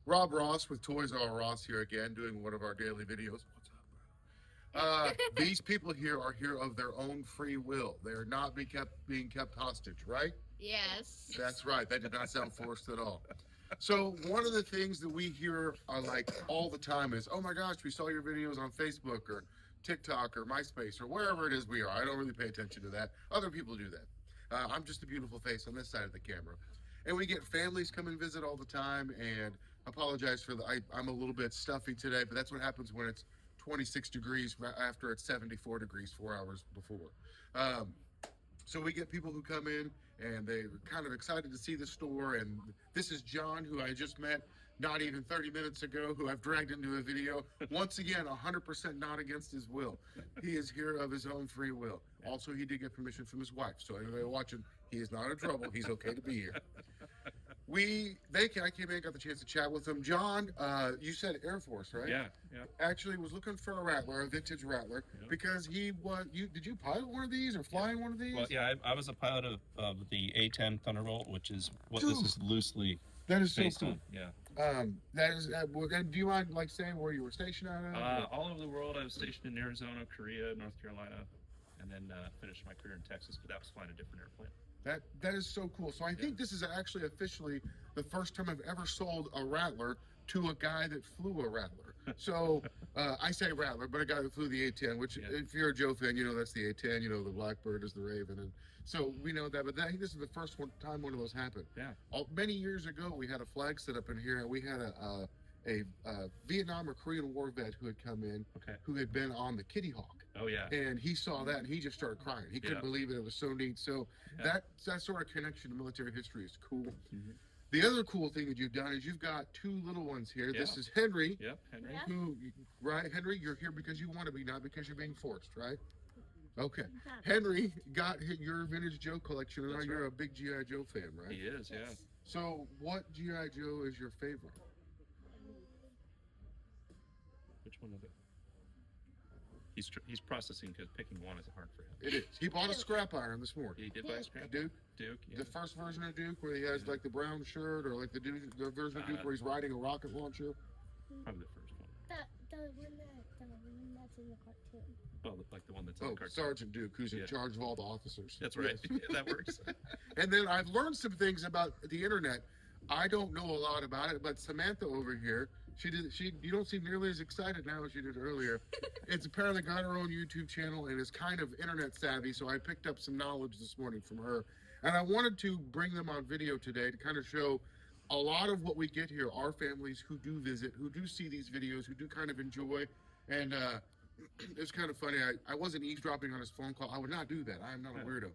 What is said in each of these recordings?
Rob Ross with Toys R Us here again, doing one of our daily videos. What's up, bro? These people here are here of their own free will. They are not being kept hostage, right? Yes. That's right. That did not sound forced at all. So one of the things that we hear like all the time is, "Oh my gosh, we saw your videos on Facebook or TikTok or MySpace or wherever it is we are." I don't really pay attention to that. Other people do that. I'm just a beautiful face on this side of the camera. And we get families come and visit all the time. And apologize for I'm a little bit stuffy today, but that's what happens when it's 26 degrees after it's 74 degrees 4 hours before. Um, so we get people who come in and they're kind of excited to see the store. And this is John, who I just met not even 30 minutes ago, who I've dragged into a video. Once again, 100% not against his will. He is here of his own free will. Also, he did get permission from his wife. So anybody watching, he is not in trouble. He's okay to be here. I came in, got the chance to chat with him. John, you said Air Force, right? Yeah, yeah. Actually, was looking for a Rattler, a vintage Rattler, because he was. Did you pilot one of these or fly one of these? Well, yeah, I was a pilot of the A-10 Thunderbolt, which is what this is loosely That is so based cool. on. Yeah. That is. Do you mind like saying where you were stationed at? All over the world. I was stationed in Arizona, Korea, North Carolina, and then finished my career in Texas. But that was flying a different airplane. That is so cool. So I think this is actually officially the first time I've ever sold a Rattler to a guy that flew a Rattler. So I say Rattler, but a guy that flew the A-10, which if you're a Joe fan, you know that's the A-10. You know the Blackbird is the Raven, and so we know that. But I think this is the first time one of those happened. Yeah. Many years ago, we had a flag set up in here, and we had a Vietnam or Korean War vet who had come in, who had been on the Kitty Hawk. Oh yeah. And he saw that and he just started crying. He couldn't believe it. It was so neat. So that sort of connection to military history is cool. Mm-hmm. The other cool thing that you've done is you've got two little ones here. Yeah. This is Henry. Yep, Henry. Henry, you're here because you want to be, not because you're being forced, right? Okay. Henry got your vintage Joe collection, and now you're a big G.I. Joe fan, right? He is, yeah. So what G.I. Joe is your favorite? Which one of it? He's processing because picking one is hard for him. It is. He bought a scrap iron this morning. He did buy a scrap Duke. Duke. Yeah. The first version of Duke, where he has like the brown shirt, or like the version of Duke where he's riding a rocket launcher. Probably the first one. The one that's in the cartoon. Oh, like the one that's in the cartoon. Sergeant Duke, who's in charge of all the officers. That's right. Yes. That works. And then I've learned some things about the internet. I don't know a lot about it, but Samantha over here, you don't seem nearly as excited now as you did earlier. It's apparently got her own YouTube channel and is kind of internet savvy, so I picked up some knowledge this morning from her. And I wanted to bring them on video today to kind of show a lot of what we get here, our families who do visit, who do see these videos, who do kind of enjoy. And it's kind of funny. I wasn't eavesdropping on his phone call. I would not do that. I am not a weirdo.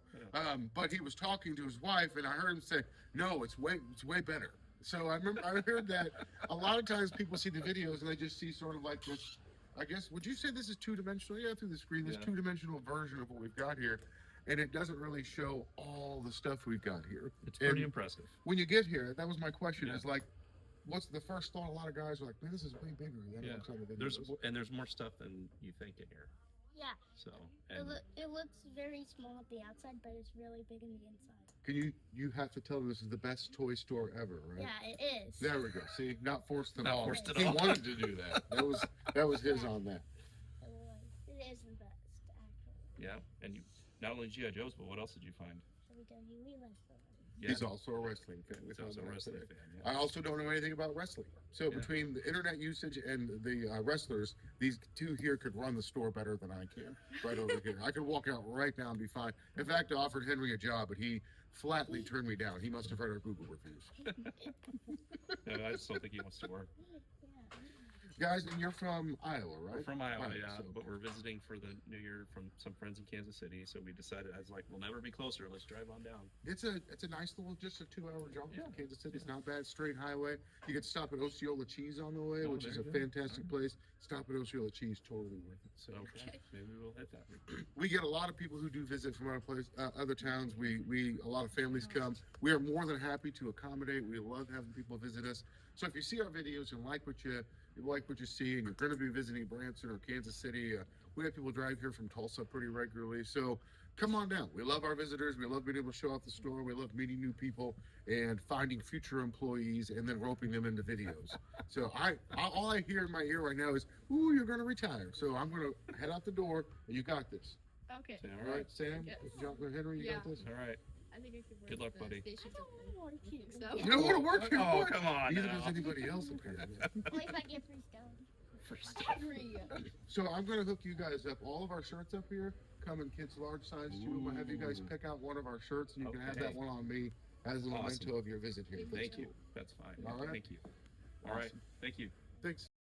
But he was talking to his wife, and I heard him say, "No, it's way better." So I heard that a lot of times people see the videos and they just see sort of like this. I guess, would you say this is two-dimensional? Yeah, through the screen, this two-dimensional version of what we've got here, and it doesn't really show all the stuff we've got here. It's pretty impressive. When you get here, that was my question. Is like, what's the first thought? A lot of guys are like, "Man, this is way bigger than it looks on the videos." There's more stuff than you think in here. Yeah. So it looks very small at the outside, but it's really big in the inside. Can you have to tell them this is the best toy store ever, right? Yeah, it is. There we go. See, not forced at not all. Forced at he all. wanted to do that. That was his on that. It is the best, actually. Yeah, and you not only G.I. Joes, but what else did you find? WWE wrestling. Yeah. He's also a wrestling fan. He's also a wrestling fan. Yeah. I also don't know anything about wrestling. So between the internet usage and the wrestlers, these two here could run the store better than I can. Right over here, I could walk out right now and be fine. In fact, I offered Henry a job, but he flatly turned me down. He must have read our Google reviews. I just don't think he wants to work. Guys, and you're from Iowa, right? We're from Iowa, yeah. So, but we're visiting for the New Year from some friends in Kansas City. So we decided, I was like, we'll never be closer. Let's drive on down. It's a nice little, just a 2-hour jump from Kansas City. It's not bad. Straight highway. You get to stop at Osceola Cheese on the way, which is a fantastic place. Stop at Osceola Cheese, totally worth it. So maybe we'll hit that. We get a lot of people who do visit from other towns. A lot of families come. We are more than happy to accommodate. We love having people visit us. So if you see our videos and like what you see, and you're going to be visiting Branson or Kansas City, we have people drive here from Tulsa pretty regularly. So come on down. We love our visitors. We love being able to show off the store. We love meeting new people and finding future employees and then roping them into videos. So all I hear in my ear right now is, "Ooh, you're going to retire." So I'm going to head out the door, and you got this. Okay. All right, Sam, Yes. John, Henry, you got Yeah. this. All right. I think I could work Good luck, the buddy. station I don't want to keep so. You don't want to work here. Oh, What? come on Neither now. does anybody else apparently. Only if I get 3 stones. Free. So I'm going to hook you guys up. All of our shirts up here come in kids large size too. I'm going to have you guys pick out one of our shirts, and you can have that Okay. one on me as a memento Awesome. of your visit here. Thank you. That's fine. All right. Thank you. All right. Awesome. Thank you. Thanks.